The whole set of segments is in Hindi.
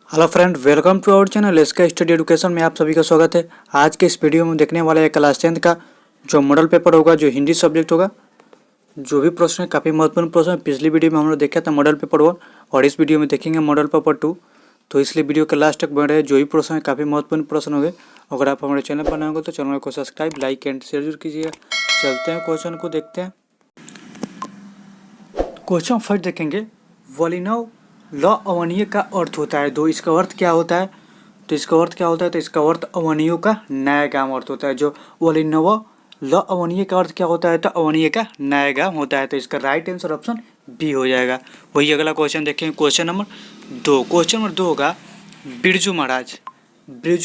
Hello friend, welcome to our channel S K study education में आप सभी का स्वागत है। आज के इस वीडियो में देखने वाला है क्लास 10 का जो मॉडल पेपर होगा, जो हिंदी सब्जेक्ट होगा। जो भी प्रश्न है काफ़ी महत्वपूर्ण प्रश्न है। पिछली वीडियो में हम लोग देखा था मॉडल पेपर 1 और इस वीडियो में देखेंगे मॉडल पेपर 2। तो इसलिए वीडियो के लास्ट तक बने रहे। जो भी प्रश्न है काफ़ी महत्वपूर्ण प्रश्न होंगे। अगर आप हमारे चैनल पर नए होंगे तो चैनल को सब्सक्राइब, लाइक एंड शेयर जरूर कीजिएगा। चलते हैं क्वेश्चन को देखते हैं। क्वेश्चन फर्स्ट देखेंगे, वॉलिनव लॉ अवनवीय का अर्थ होता है। तो इसका अर्थ क्या होता है? तो इसका अर्थ अवनवीयों का नया गांव अर्थ होता है। जो वॉलिनव लॉ अवनवीय का अर्थ क्या होता है? तो अवनवीय का नया गांव होता है। तो इसका राइट आंसर ऑप्शन बी हो जाएगा। वही अगला क्वेश्चन देखेंगे, क्वेश्चन नंबर 2। क्वेश्चन नंबर 2 होगा, बिरजू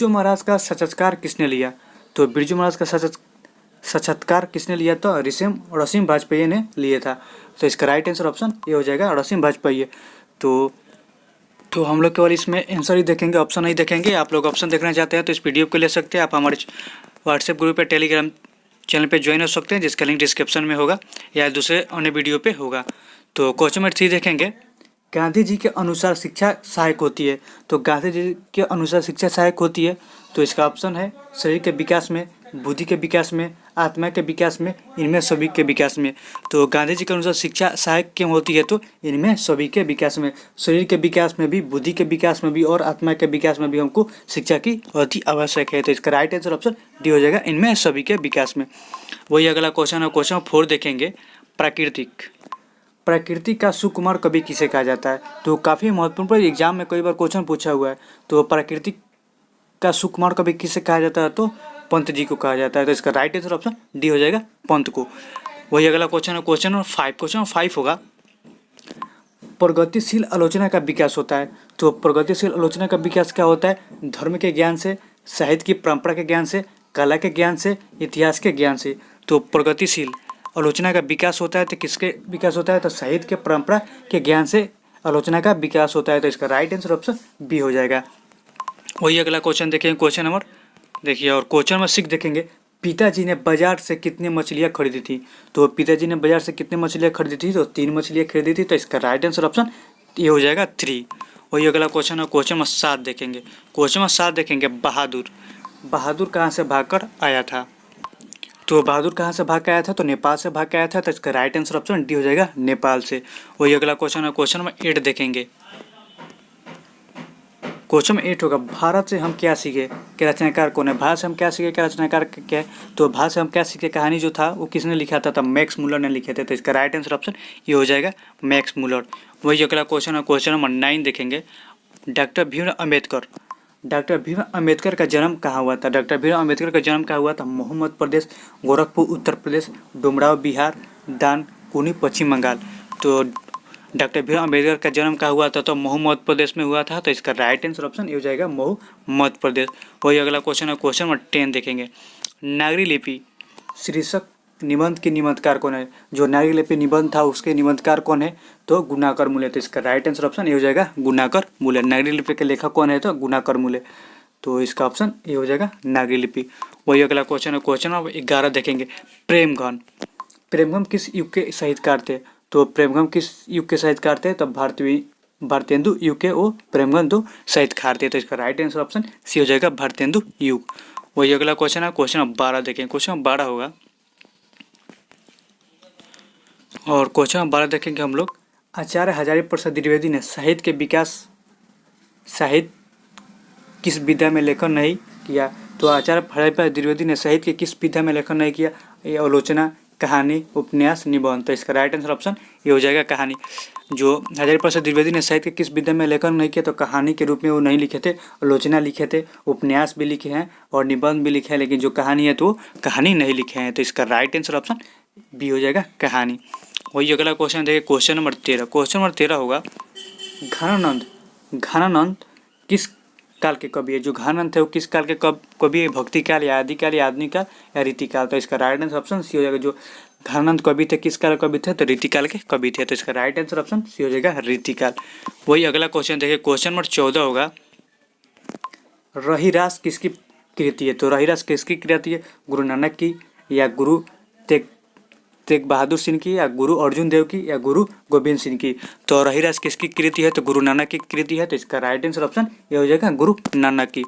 महाराज का साक्षात्कार किसने लिया? तो बिरजू महाराज का साक्षात्कार किसने लिया? तो रसीम वाजपेयी ने लिए था। तो इसका राइट आंसर ऑप्शन ये हो जाएगा, रसीम वाजपेयी। तो हम लोग केवल इसमें आंसर ही देखेंगे, ऑप्शन नहीं देखेंगे। आप लोग ऑप्शन देखना चाहते हैं तो इस पीडीएफ को ले सकते हैं। आप हमारे व्हाट्सएप ग्रुप पे, टेलीग्राम चैनल पे ज्वाइन हो सकते हैं, जिसका लिंक डिस्क्रिप्शन में होगा या दूसरे अन्य वीडियो पे होगा। तो क्वेश्चन नंबर 3 देखेंगे, गांधी जी के अनुसार शिक्षा सहायक होती है। तो गांधी जी के अनुसार शिक्षा सहायक होती है। तो इसका ऑप्शन है शरीर के विकास में, बुद्धि के विकास में, आत्मा के विकास में, इनमें सभी के विकास में। तो गांधी जी के अनुसार शिक्षा सहायक क्यों होती है? तो इनमें सभी के विकास में, शरीर के विकास में भी, बुद्धि के विकास में भी और आत्मा के विकास में भी हमको शिक्षा की अति आवश्यक है। तो इसका राइट आंसर ऑप्शन डी हो जाएगा, इनमें सभी के विकास में। वही अगला क्वेश्चन है, क्वेश्चन 4 देखेंगे, प्रकृति का सुकुमार कवि किसे कहा जाता है? तो काफ़ी महत्वपूर्ण, पर एग्जाम में कई बार क्वेश्चन पूछा हुआ है। तो प्रकृति का सुकुमार कवि किसे कहा जाता है? तो पंत जी को कहा जाता है। तो इसका राइट आंसर ऑप्शन डी हो जाएगा, पंत को। वही अगला क्वेश्चन है, क्वेश्चन नंबर 5। क्वेश्चन नंबर 5 होगा, प्रगतिशील आलोचना का विकास होता है। तो प्रगतिशील आलोचना का विकास क्या होता है? धर्म के ज्ञान से, साहित्य की परंपरा के ज्ञान से, कला के ज्ञान से, इतिहास के ज्ञान से। तो प्रगतिशील आलोचना का विकास होता है तो किसके विकास होता है? तो साहित्य के परंपरा के ज्ञान से आलोचना का विकास होता है। तो इसका राइट आंसर ऑप्शन बी हो जाएगा। वही अगला क्वेश्चन देखेंगे, क्वेश्चन नंबर देखिए, और क्वेश्चन नंबर 6 देखेंगे, पिताजी ने बाजार से कितनी मछलियाँ खरीदी थी? तो पिताजी ने बाजार से कितनी मछलियाँ खरीदी थी? तो 3 मछलियाँ खरीदी थी। तो इसका राइट आंसर ऑप्शन ये हो जाएगा 3। वही अगला क्वेश्चन है, क्वेश्चन नंबर 7 देखेंगे। क्वेश्चन नंबर 7 देखेंगे, बहादुर कहाँ से भागकर आया था? तो बहादुर कहाँ से भाग के आया था? तो नेपाल से भाग के आया था। तो इसका राइट आंसर ऑप्शन डी हो जाएगा, नेपाल से। वही अगला क्वेश्चन है, क्वेश्चन नंबर 8 देखेंगे। क्वेश्चन 8 होगा, भारत से हम क्या सीखे के रचनाकार कौन है? भारत से हम क्या सीखे के रचनाकार क्या है? तो भारत से हम क्या सीखे कहानी जो था वो किसने लिखा था? तब मैक्स मुलर ने लिखे थे। तो इसका राइट आंसर ऑप्शन ये हो जाएगा, मैक्स मुलर। वही अगला क्वेश्चन है, क्वेश्चन नंबर 9 देखेंगे, डॉक्टर भीमराव अम्बेडकर का जन्म कहाँ हुआ था? डॉक्टर भीमराव अम्बेडकर का जन्म कहाँ हुआ था? मोहम्मद प्रदेश, गोरखपुर उत्तर प्रदेश, डुमराव बिहार, दानकुनी पश्चिम बंगाल। तो डॉक्टर भीमराव अम्बेडकर का जन्म कहाँ हुआ था? तो मोहम्मद प्रदेश में हुआ था। तो इसका राइट आंसर ऑप्शन ये हो जाएगा, मोहम्मद प्रदेश। वही अगला क्वेश्चन है, क्वेश्चन नंबर 10 देखेंगे, नागरी लिपि शीर्षक निबंध के निबंधकार कौन है? जो नागरी लिपि निबंध था उसके निबंधकार कौन है? तो गुणाकर मूले। तो इसका राइट आंसर ऑप्शन ये हो जाएगा, गुणाकर मूले। नागरी लिपि के लेखक कौन है? तो गुणाकर मूले। तो इसका ऑप्शन ये हो जाएगा, नागरी लिपि। वही अगला क्वेश्चन है, क्वेश्चन नंबर 11 देखेंगे, प्रेमघन किस युग के साहित्यकार थे? तो प्रेमघन किस युग के साहित्यकार थे? तो भारतेंदु युग के वो प्रेमघन दो साहित्यकार थे। तो इसका राइट आंसर ऑप्शन सी हो जाएगा, भारतेंदु युग। वही अगला क्वेश्चन है, क्वेश्चन नंबर 12 देखें। क्वेश्चन नंबर 12 होगा, और क्वेश्चन नंबर 12 देखेंगे हम लोग, आचार्य हजारी प्रसाद द्विवेदी ने साहित्य किस विधा में लेखन नहीं किया? तो आचार्य हजारी प्रसाद द्विवेदी ने साहित्य के किस विधा में लेखन नहीं किया? ये आलोचना, कहानी, उपन्यास, निबंध। तो इसका राइट आंसर ऑप्शन ये हो जाएगा, कहानी। जो हजारी प्रसाद द्विवेदी ने साहित्य के किस विधा में लेखन नहीं किया? तो कहानी के रूप में वो नहीं लिखे थे, आलोचना लिखे थे, उपन्यास भी लिखे हैं और निबंध भी लिखे हैं, लेकिन जो कहानी है तो कहानी नहीं लिखे हैं। तो इसका राइट आंसर ऑप्शन बी हो जाएगा, कहानी। वही अगला क्वेश्चन देखिए, क्वेश्चन नंबर 13। क्वेश्चन नंबर 13 होगा, घनानंद किस काल के कवि है? जो घनानंद थे वो किस काल के कवि है? भक्ति काल या आदि काल या आधुनिक काल या रीति काल? तो इसका राइट आंसर ऑप्शन सी हो जाएगा। जो घनानंद कवि थे किस काल कवि थे? तो रीति काल के कवि थे। तो इसका राइट आंसर ऑप्शन सी हो जाएगा, रीति काल। वही अगला क्वेश्चन देखिए, क्वेश्चन नंबर 14 होगा, रहीरास किसकी कृति है? तो रहीरास किसकी कृति है? गुरु नानक की या गुरु तेग तेग बहादुर सिंह की या गुरु अर्जुन देव की या गुरु गोविंद सिंह की। तो रहीराज किसकी कृति है, तो गुरु नानक की कृति है। तो इसका राइट आंसर ऑप्शन ये हो जाएगा गुरु नानक की।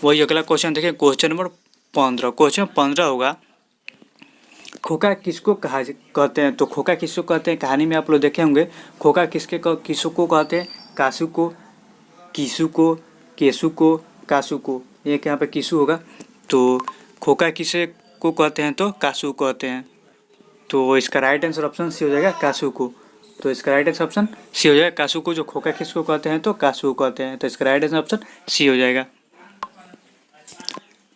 वही अगला क्वेश्चन देखिए, क्वेश्चन नंबर 15। क्वेश्चन 15 होगा, खोखा किसको कहते हैं। तो खोखा किसको कहते हैं, कहानी में आप लोग देखे होंगे। खोखा किसको कहते हैं, कासू को, कीसू को, केसू को, कासू को। एक यहाँ पे कीसू होगा। तो खोखा किसे को कहते हैं, तो कासू कहते हैं। तो इसका राइट आंसर ऑप्शन सी हो जाएगा कासू को। तो इसका राइट आंसर ऑप्शन सी हो जाएगा कासू को। जो खोखा किसको कहते हैं, तो कासू कहते हैं। तो इसका राइट आंसर ऑप्शन सी हो जाएगा।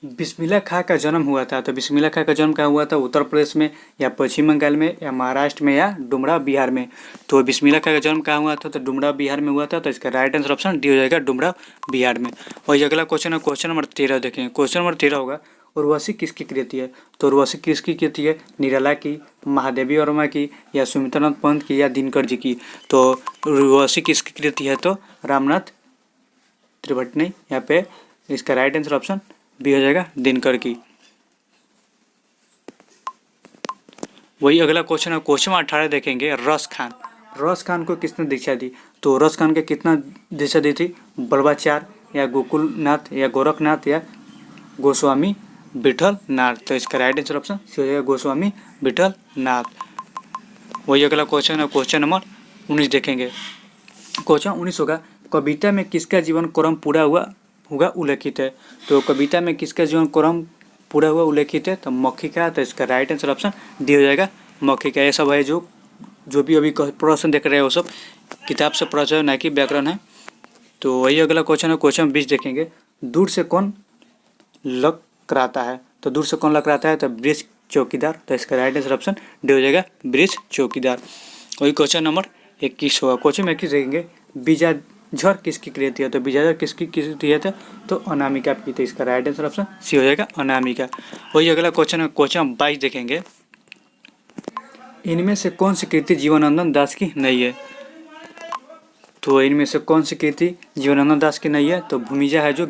बिस्मिल्लाह खां का जन्म हुआ था। तो बिस्मिल्लाह खां का जन्म कहाँ हुआ था, उत्तर प्रदेश में या पश्चिम बंगाल में या महाराष्ट्र में या डुमरा बिहार में। तो बिस्मिल्लाह खां का जन्म कहाँ हुआ था, तो डुमरा बिहार में हुआ था। तो इसका राइट आंसर ऑप्शन डी हो जाएगा, डुमरा बिहार में। और अगला क्वेश्चन है, क्वेश्चन नंबर 13 देखेंगे। क्वेश्चन नंबर 13 होगा, उर्वशी किसकी कृति है। तो उर्वशी किसकी कृति है, निराला की, महादेवी वर्मा की, या सुमित्रानाथ पंत की, या दिनकर जी की। तो उर्वशी किसकी कृति है, तो रामनाथ त्रिभटनी। यहाँ पे इसका राइट आंसर ऑप्शन बी हो जाएगा, दिनकर की। वही अगला क्वेश्चन है, क्वेश्चन 18 देखेंगे। रस खान को किसने दीक्षा दी। तो रस खान के कितना दीक्षा दी थी, बल्बाचार या गोकुलनाथ या गोरखनाथ या गोस्वामी विठल नाथ। तो इसका राइट आंसर ऑप्शन सी हो जाएगा, गोस्वामी विठल नाथ। वही अगला क्वेश्चन है, क्वेश्चन नंबर 19 देखेंगे। क्वेश्चन 19 होगा, कविता में किसका जीवन क्रम पूरा हुआ उल्लेखित है। तो कविता में किसका जीवन क्रम पूरा हुआ उल्लेखित है, तो मौखिका। तो इसका राइट आंसर ऑप्शन डी हो जाएगा, मौखिका। ये सब है जो भी अभी प्रश्न देख रहे हैं वो सब किताब से प्रश्न है, ना कि व्याकरण है। तो वही अगला क्वेश्चन है, क्वेश्चन 20 देखेंगे। दूर से कौन लकराता है। तो दूर से कौन लकराता है, तो ब्रिज चौकीदार। तो इसका राइट आंसर ऑप्शन डी हो जाएगा, ब्रिज चौकीदार। वही क्वेश्चन नंबर 21 होगा। क्वेश्चन 21 देखेंगे, बीजाझर किसकी कृति है। तो बीजाझर किसकी कृति है, तो अनामिका की। तो इसका राइट आंसर ऑप्शन सी हो जाएगा, अनामिका। वही अगला क्वेश्चन है, क्वेश्चन 22 देखेंगे। इनमें से कौन सी कृति जीवनानंद दास की नहीं है। तो इनमें से कौन सी कृति जीवनानंद दास की नहीं है, तो भूमिजा है जो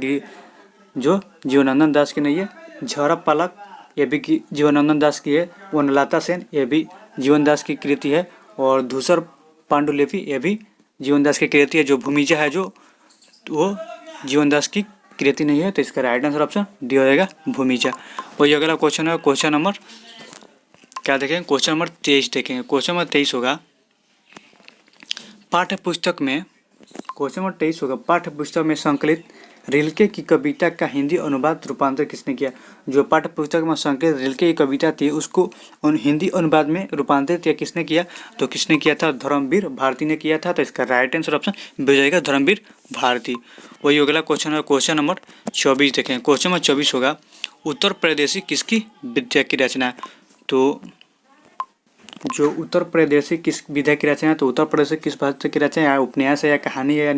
जीवनानंद दास की नहीं है। झरप पालक ये भी जीवनानंद दास की है। वनलता सेन ये भी जीवन दास की कृति है। और धूसर पांडुलिपि ये भी जीवन दास की कृति है। जो भूमिजा है वो जीवन दास की कृति नहीं है। तो इसका राइट आंसर ऑप्शन डी हो जाएगा, भूमिजा। वही अगला क्वेश्चन है, क्वेश्चन नंबर क्या देखेंगे, क्वेश्चन नंबर 23 देखेंगे। क्वेश्चन नंबर 23 होगा, पाठ्य पुस्तक में। क्वेश्चन नंबर 23 होगा, पाठ्य पुस्तक में संकलित रिल्के की कविता का हिंदी अनुवाद रूपांतर किसने किया। जो पाठ्य पुस्तक में संकलित रिल्के की कविता थी उसको हिंदी अनुवाद में रूपांतरित किसने किया, तो किसने किया था, धर्मवीर भारती ने किया था। तो इसका राइट आंसर ऑप्शन बी हो जाएगा, धर्मवीर भारती। वही अगला क्वेश्चन है, क्वेश्चन नंबर 24 देखें। क्वेश्चन नंबर 24 होगा, उत्तर प्रदेशी किसकी विद्या की रचना। तो जो उत्तर प्रदेशी किस विधा की रचना है, तो उत्तर प्रदेश किस भाषा की रचना है, उपन्यास है या कहानी है या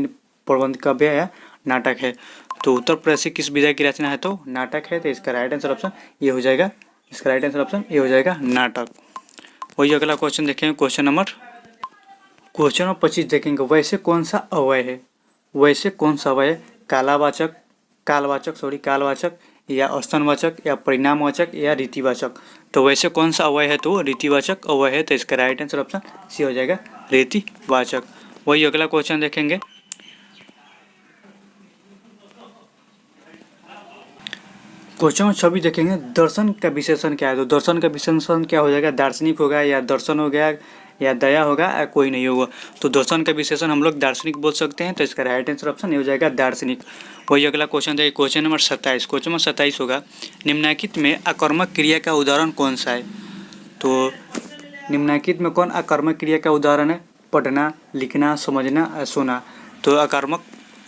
प्रबंध काव्य है या नाटक है। तो उत्तर प्रदेश किस विधा की रचना है, तो नाटक है। तो इसका राइट आंसर ऑप्शन ये हो जाएगा, इसका राइट आंसर ऑप्शन ये हो जाएगा, नाटक। वही अगला क्वेश्चन देखेंगे, क्वेश्चन नंबर 25 देखेंगे। वैसे कौन सा अवय है, वैसे कौन सा अवय, कालवाचक या स्तनवाचक या परिणामवाचक या रीतिवाचक। तो वैसे कौन सा अवय है, तो रीतिवाचक अवय है। तो इसका राइट आंसर ऑप्शन सी हो जाएगा, रीतिवाचक। वही अगला क्वेश्चन देखेंगे, क्वेश्चन नंबर 26 देखेंगे। दर्शन का विशेषण क्या है। तो दर्शन का विशेषण क्या हो जाएगा, दार्शनिक होगा या दर्शन हो गया या दया होगा या कोई नहीं होगा। तो दर्शन का विशेषण हम लोग दार्शनिक बोल सकते हैं। तो इसका राइट आंसर ऑप्शन ये हो जाएगा, दार्शनिक। वही अगला क्वेश्चन देखिए, क्वेश्चन नंबर 27। क्वेश्चन नंबर 27 होगा, निम्नलिखित में आकर्मक क्रिया का उदाहरण कौन सा है। तो निम्नलिखित में कौन आकर्मक क्रिया का उदाहरण है, पढ़ना, लिखना, समझना, सोना। तो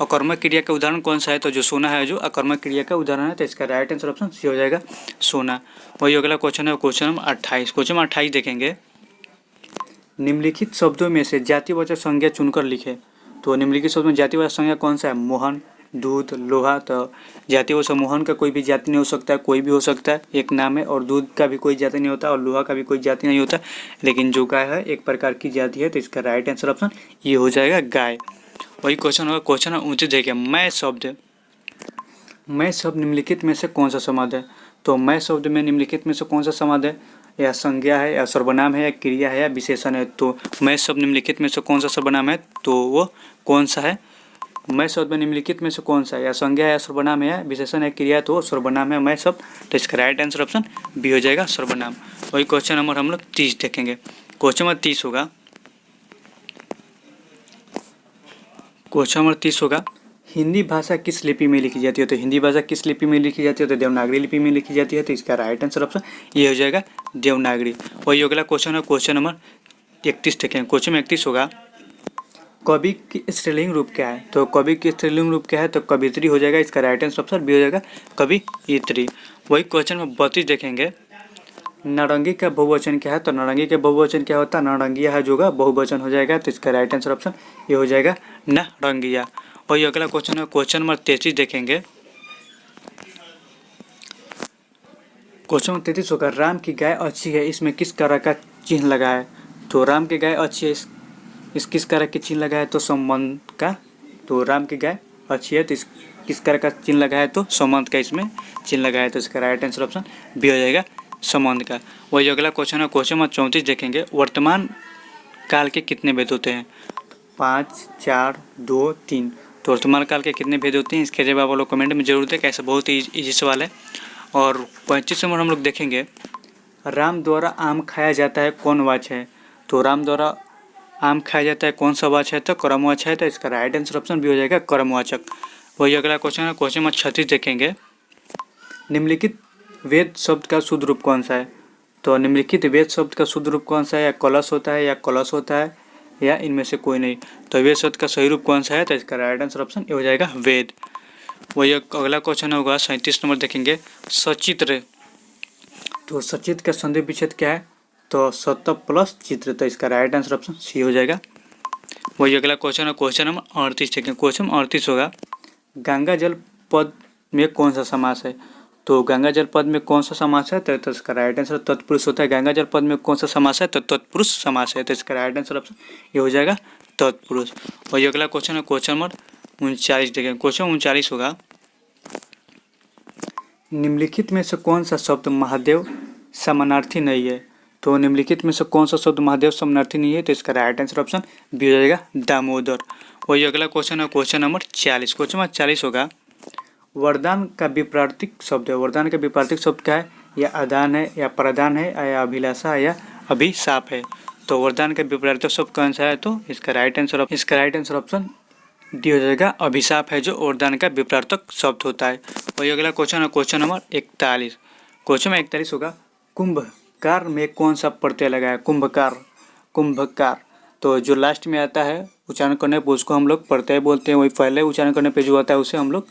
अकर्मक क्रिया का उदाहरण कौन सा है, तो जो सोना है जो अकर्मक क्रिया का उदाहरण है। तो इसका राइट आंसर ऑप्शन सी हो जाएगा, सोना। वही अगला क्वेश्चन है, क्वेश्चन नंबर 28। क्वेश्चन नंबर 28 देखेंगे, निम्नलिखित शब्दों में से जातिवाचक संज्ञा चुनकर लिखे। तो निम्नलिखित शब्दों में जातिवाचक संज्ञा कौन सा है, मोहन, दूध, लोहा। तो जातिवाचक मोहन का कोई भी जाति नहीं हो सकता है, कोई भी हो सकता है, एक नाम है। और दूध का भी कोई जाति नहीं होता और लोहा का भी कोई जाति नहीं होता, लेकिन जो गाय है एक प्रकार की जाति है। तो इसका राइट आंसर ऑप्शन ये हो जाएगा, गाय। वही क्वेश्चन होगा, क्वेश्चन 29 देखिए, मैं शब्द निम्नलिखित में से कौन सा समाद है। तो मैं शब्द में निम्नलिखित में से कौन सा समाद है, या संज्ञा है या सर्वनाम है या क्रिया है या विशेषण है। तो मैं शब्द निम्नलिखित में से कौन सा सर्वनाम है, तो वो कौन सा है, मैं शब्द में निम्नलिखित में से कौन सा है, या संज्ञा है या सर्वनाम है या विशेषण है क्रिया है, तो सर्वनाम है मैं शब्द। तो इसका राइट आंसर ऑप्शन बी हो जाएगा, सर्वनाम। वही क्वेश्चन नंबर हम लोग 30 देखेंगे। क्वेश्चन नंबर 30 होगा, क्वेश्चन नंबर 30 होगा, हिंदी भाषा किस लिपि में लिखी जाती है। तो हिंदी भाषा किस लिपि में लिखी जाती है, तो देवनागरी लिपि में लिखी जाती है। तो इसका राइट आंसर ऑप्शन ये हो जाएगा, देवनागरी। वही अगला क्वेश्चन है, क्वेश्चन नंबर 31 देखें। क्वेश्चन में 31 होगा, कवि की स्त्रीलिंग रूप क्या है। तो कवि की स्त्रीलिंग रूप क्या है, तो कवित्री हो जाएगा। इसका राइट आंसर ऑप्शन बी हो जाएगा, कवियत्री। वही क्वेश्चन में 32 देखेंगे, नारंगी का बहुवचन क्या है। तो नारंगी का बहुवचन क्या होता है, नारंगिया है जो होगा बहुवचन हो जाएगा। तो इसका राइट आंसर ऑप्शन ये हो जाएगा, नारंगिया। वही अगला क्वेश्चन है, क्वेश्चन नंबर 33 देखेंगे। क्वेश्चन नंबर 33 होगा, राम की गाय अच्छी है, इसमें किस तरह का चिन्ह लगा है। तो राम की गाय अच्छी है, इस किस तरह के चिन्ह लगा है, तो संबंध का। तो राम की गाय अच्छी है, तो इस किस तरह का चिन्ह लगा है, तो संबंध का इसमें चिन्ह लगा है। तो इसका राइट आंसर ऑप्शन बी हो जाएगा, संबंध का। वही अगला क्वेश्चन है, क्वेश्चन नंबर 34 देखेंगे। वर्तमान काल के कितने भेद होते हैं। 5, 4, 2, 3। तो वर्तमान काल के कितने भेद होते हैं, इसके जवाब आप लोग कमेंट में जरूर दें। कैसे बहुत ही ईजी सवाल है। और 35 नंबर हम लोग देखेंगे, राम द्वारा आम खाया जाता है, कौन वाच है। तो राम द्वारा आम खाया जाता है, कौन सा वाच है, तो कर्मवाचक है। तो इसका राइट आंसर ऑप्शन भी हो जाएगा, कर्मवाचक। वही अगला क्वेश्चन है, क्वेश्चन नंबर 36 देखेंगे। निम्नलिखित वेद शब्द का शुद्ध रूप कौन सा है। तो निम्नलिखित वेद शब्द का शुद्ध रूप कौन सा है, या कलश होता है, या कलश होता है, या इनमें से कोई नहीं। तो वेद शब्द का सही रूप कौन सा है, तो इसका राइट आंसर ऑप्शन ये हो जाएगा, वेद। वही अगला क्वेश्चन होगा 37 नंबर देखेंगे, सचित्र। तो सचित्र का संधि विच्छेद क्या है, तो सत्य प्लस चित्र। तो इसका राइट आंसर ऑप्शन सी हो जाएगा। वही अगला क्वेश्चन है, क्वेश्चन नंबर 38 देखेंगे। क्वेश्चन 38 होगा, गंगा जल पद में कौन सा समास है। तो गंगा जल पद में कौन सा समास है, तो इसका राइट आंसर तत्पुरुष होता है। गंगा जल पद में कौन सा समास है, तो तत्पुरुष समास है। तो इसका राइट आंसर ऑप्शन ये हो जाएगा, तत्पुरुष। वही अगला क्वेश्चन है, क्वेश्चन नंबर 39 देखेंगे। क्वेश्चन 39 होगा, निम्नलिखित में से कौन सा शब्द महादेव समानार्थी नहीं है। तो निम्नलिखित में से कौन सा शब्द महादेव समानार्थी नहीं है, तो इसका राइट आंसर ऑप्शन बी हो जाएगा, दामोदर। वही अगला क्वेश्चन है, क्वेश्चन नंबर 40। क्वेश्चन नंबर 40 होगा, वरदान का विपरीत शब्द है। वरदान का विपरीत शब्द क्या है, या अदान है, या प्रदान है, या अभिलाषा है, या अभिशाप है। तो वरदान का विपरीत शब्द कौन सा है, तो इसका राइट आंसर ऑप्शन डी हो जाएगा, अभिशाप है जो वरदान का विपरीत शब्द होता है। वही अगला क्वेश्चन है, क्वेश्चन नंबर 41। क्वेश्चन में 41 होगा, कुंभकार में कौन सा प्रत्यय लगा है। कुंभकार। तो जो लास्ट में आता है उच्चारण करने पर उसको हम लोग प्रत्यय बोलते हैं। वही पहले उच्चारण करने पे जो आता है उसे हम लोग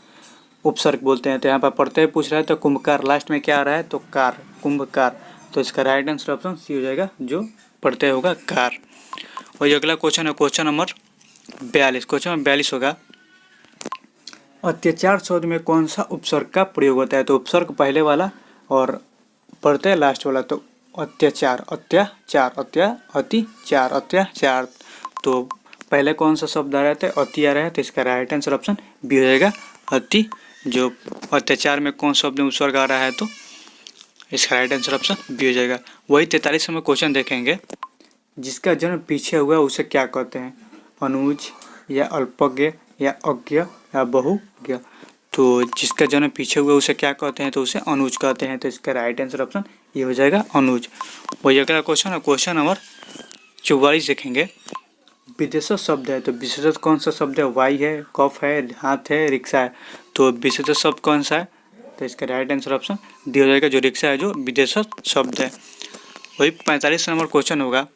उपसर्ग बोलते हैं। तो यहाँ पर प्रत्यय पूछ रहा है, तो कुंभकार लास्ट में क्या आ रहा है, तो कार, कुंभकार। तो इसका राइट आंसर ऑप्शन सी हो जाएगा, जो प्रत्यय होगा कार। वही अगला क्वेश्चन है, क्वेश्चन नंबर 42। क्वेश्चन नंबर 42 होगा, अत्याचार शब्द में कौन सा उपसर्ग का प्रयोग होता है। तो उपसर्ग पहले वाला और प्रत्यय लास्ट वाला। तो अत्याचार, अत्याचार। तो पहले कौन सा शब्द आ रहा है, अति आ रहा है। तो इसका राइट आंसर ऑप्शन बी हो जाएगा, अति। जो अत्याचार में कौन शब्द में उपसर्ग आ रहा है, तो इसका राइट आंसर ऑप्शन बी हो जाएगा। वही 43 में क्वेश्चन देखेंगे, जिसका जन्म पीछे हुआ उसे क्या कहते हैं, अनुज, या अल्पज्ञ, या अज्ञ, या बहुज्ञ। तो जिसका जन्म पीछे हुआ उसे क्या कहते हैं, तो उसे अनुज कहते हैं। तो इसका राइट आंसर ऑप्शन ये हो जाएगा, अनुज। वही अगला क्वेश्चन है, क्वेश्चन नंबर 44 देखेंगे, विशेषण शब्द है। तो विशेषण कौन सा शब्द है, वाई है, कफ है, हाथ है, रिक्शा है। तो विशेषण शब्द कौन सा है, तो इसका राइट आंसर ऑप्शन डी हो जाएगा, जो रिक्शा है जो विशेषण शब्द है। वही 45 नंबर क्वेश्चन होगा,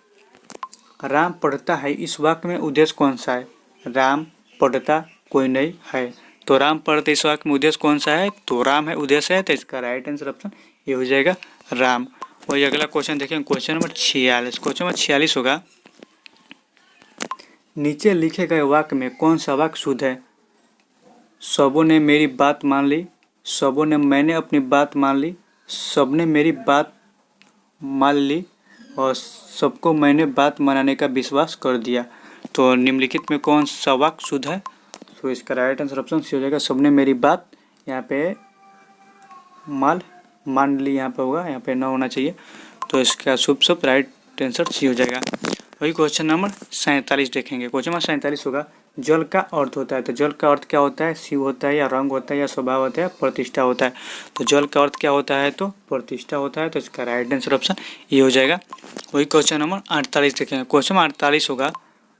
राम पढ़ता है, इस वाक्य में उद्देश्य कौन सा है। राम पढ़ता कोई नहीं है। तो राम पढ़ते इस वाक्य में उद्देश्य कौन सा है, तो राम है उद्देश्य है। तो इसका राइट आंसर ऑप्शन ये हो जाएगा, राम। वही अगला क्वेश्चन देखें, क्वेश्चन नंबर 46। क्वेश्चन नंबर 46 होगा, नीचे लिखे गए वाक्य में कौन सा वाक्य शुद्ध है। सबों ने मेरी बात मान ली, सबों ने मैंने अपनी बात मान ली, सबने मेरी बात मान ली, और सबको मैंने बात मानने का विश्वास कर दिया। तो निम्नलिखित में कौन सा वाक्य शुद्ध है, तो इसका राइट आंसर ऑप्शन सी हो जाएगा, सबने मेरी बात, यहाँ पे मान ली यहाँ पे होगा, यहाँ पे न होना चाहिए। तो इसका शुभ राइट आंसर सी हो जाएगा। वही क्वेश्चन नंबर 47 देखेंगे। क्वेश्चन नंबर 47 होगा, जल का अर्थ होता है। तो जल का अर्थ क्या होता है? शिव होता है या रंग होता है या स्वभाव होता है, प्रतिष्ठा होता है। तो जल का अर्थ क्या होता है? तो प्रतिष्ठा होता है। तो इसका राइट आंसर ऑप्शन ये हो जाएगा। वही क्वेश्चन नंबर 48 देखेंगे। क्वेश्चन नंबर 48 होगा,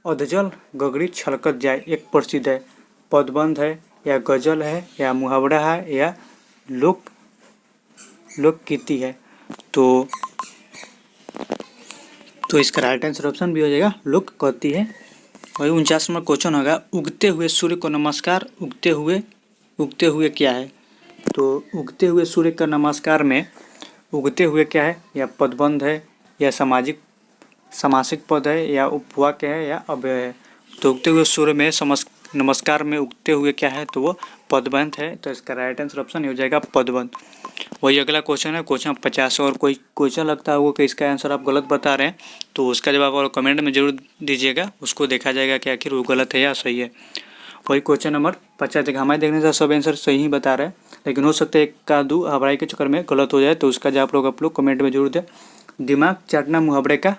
अधजल गगरी छलकत जाए एक प्रसिद्ध है, पदबंध है या गजल है या मुहावरा है या लोकगीति है। तो इसका राइट आंसर ऑप्शन भी हो जाएगा लोकगीति है। वही 49 नंबर क्वेश्चन होगा, उगते हुए सूर्य को नमस्कार। उगते हुए क्या है? तो उगते हुए सूर्य का नमस्कार में उगते हुए क्या है? या पदबंध है या समासिक पद है या उपवाक्य है या अव्यय है। तो उगते हुए सूर्य में नमस्कार में उगते हुए क्या है? तो वो पदबंध है। तो इसका राइट आंसर ऑप्शन हो जाएगा पदबंध। वही अगला क्वेश्चन है, क्वेश्चन 50। और कोई क्वेश्चन लगता है वो कि इसका आंसर आप गलत बता रहे हैं तो उसका जवाब और कमेंट में जरूर दीजिएगा, उसको देखा जाएगा कि आखिर वो गलत है या सही है। वही क्वेश्चन नंबर 50 देखा, हमारे देखने से सब आंसर सही ही बता रहे हैं, लेकिन हो सकता है एक का दो हवाई के चक्कर में गलत हो जाए, तो उसका जवाब आप लोग कमेंट में जरूर दें। दिमाग चाटना मुहावरे का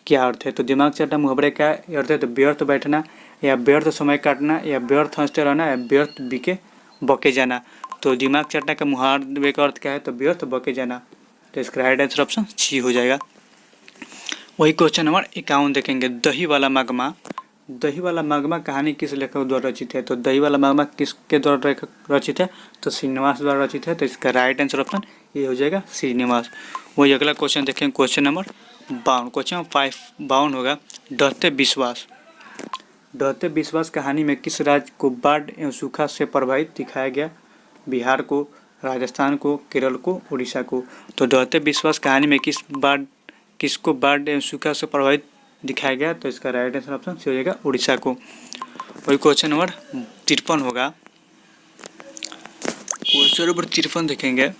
क्या अर्थ है? तो दिमाग चाटना मुहावरे का अर्थ है तो व्यर्थ बैठना या व्यर्थ समय काटना या व्यर्थ हंसते रहना या व्यर्थ बके जाना। तो दिमाग चाटना का मुहावरे का अर्थ क्या है? तो व्यर्थ बके जाना। तो इसका राइट आंसर ऑप्शन सी हो जाएगा। वही क्वेश्चन नंबर 51 देखेंगे, दही वाला मागमा कहानी किस लेखक द्वारा रचित है? तो दही वाला मागमा किसके द्वारा रचित है? तो श्रीनिवास द्वारा रचित है। तो इसका राइट आंसर ऑप्शन ये हो जाएगा श्रीनिवास। वही अगला क्वेश्चन देखेंगे, क्वेश्चन नंबर 52। क्वेश्चन 52 होगा, डरते विश्वास कहानी में किस राज्य को बाढ़ एवं सूखा से प्रभावित दिखाया गया? बिहार को, राजस्थान को, केरल को, उड़ीसा को। तो डरते विश्वास कहानी में किसको बाढ़ एवं सूखा से प्रभावित दिखाया गया? तो इसका राइट आंसर ऑप्शन हो जाएगा उड़ीसा को। वही क्वेश्चन नंबर 53 होगा। क्वेश्चन नंबर 53 देखेंगे,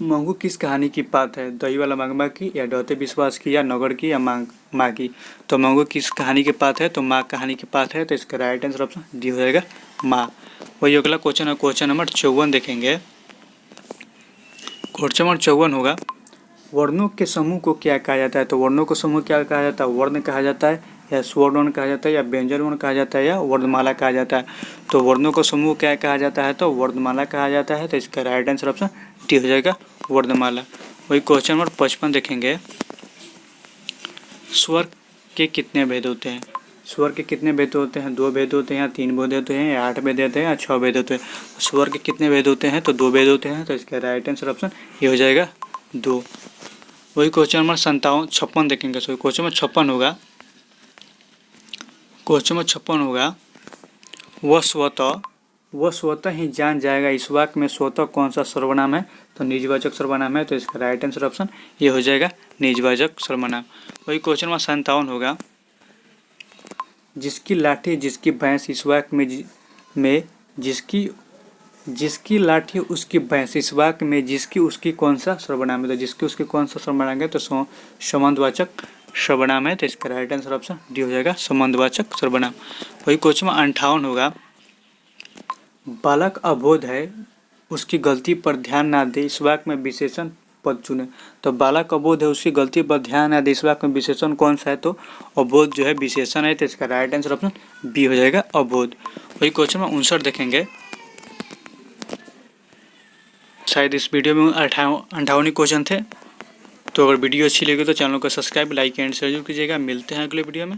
मंगू किस कहानी की बात है? दही वाला मागमा की या डरते विश्वास की या नगर की या माँ की। तो मंगू किस कहानी के पात है? तो माँ कहानी के पात है। तो इसका राइट आंसर ऑप्शन डी हो जाएगा माँ। वही अगला क्वेश्चन है, क्वेश्चन नंबर 54 देखेंगे। क्वेश्चन नंबर 54 होगा, वर्णों के समूह को क्या कहा जाता है? तो वर्णों को समूह क्या कहा जाता है? वर्ण कहा जाता है या स्वर वर्ण कहा जाता है या व्यंजन वर्ण कहा जाता है या वर्णमाला कहा जाता है। तो वर्णों को समूह क्या कहा जाता है? तो वर्णमाला कहा जाता है। तो इसका राइट आंसर ऑप्शन डी हो जाएगा वर्णमाला। वही क्वेश्चन नंबर 55 देखेंगे, स्वर के कितने भेद होते हैं? स्वर के कितने भेद होते हैं? 2 भेद होते हैं या 3 भेद होते हैं या 8 भेद होते हैं या 6 भेद होते हैं। स्वर के कितने भेद होते हैं? तो 2 भेद होते हैं। तो इसका राइट आंसर ऑप्शन ये हो जाएगा 2। वही क्वेश्चन नंबर 56 देखेंगे। सो क्वेश्चन नंबर 56 होगा, क्वेश्चन नंबर 56 होगा, वह स्वतः ही जान जाएगा। इस वाक्य में स्वतः कौन सा सर्वनाम है? तो निजवाचक सर्वनाम है। तो इसका राइट आंसर ऑप्शन ये हो जाएगा निजवाचक सर्वनाम। वही क्वेश्चन नंबर 57 होगा, जिसकी लाठी जिसकी भैंस इस वाक्य में जिसकी लाठी उसकी भैंस इस वाक्य में जिसकी उसकी कौन सा सर्वनाम है? तो जिसकी उसकी कौन सा सर्वनाम है? तो संबंधवाचक सर्वनाम है। तो इसका राइट आंसर ऑप्शन डी हो जाएगा संबंधवाचक सर्वनाम। वही क्वेश्चन नंबर 58 होगा, बालक अबोध है उसकी गलती पर ध्यान ना दे, इस वाक्य में विशेषण पद चुने। तो बालक अबोध है उसकी गलती पर ध्यान ना दे, इस वाक्य में विशेषण कौन सा है? तो अबोध जो है विशेषण है। तो इसका राइट आंसर ऑप्शन बी हो जाएगा अबोध। वही क्वेश्चन में 59 देखेंगे। शायद इस वीडियो में 58 क्वेश्चन थे। तो अगर वीडियो अच्छी लगी तो चैनल को सब्सक्राइब, लाइक एंड शेयर जरूर कीजिएगा। मिलते हैं अगले वीडियो में।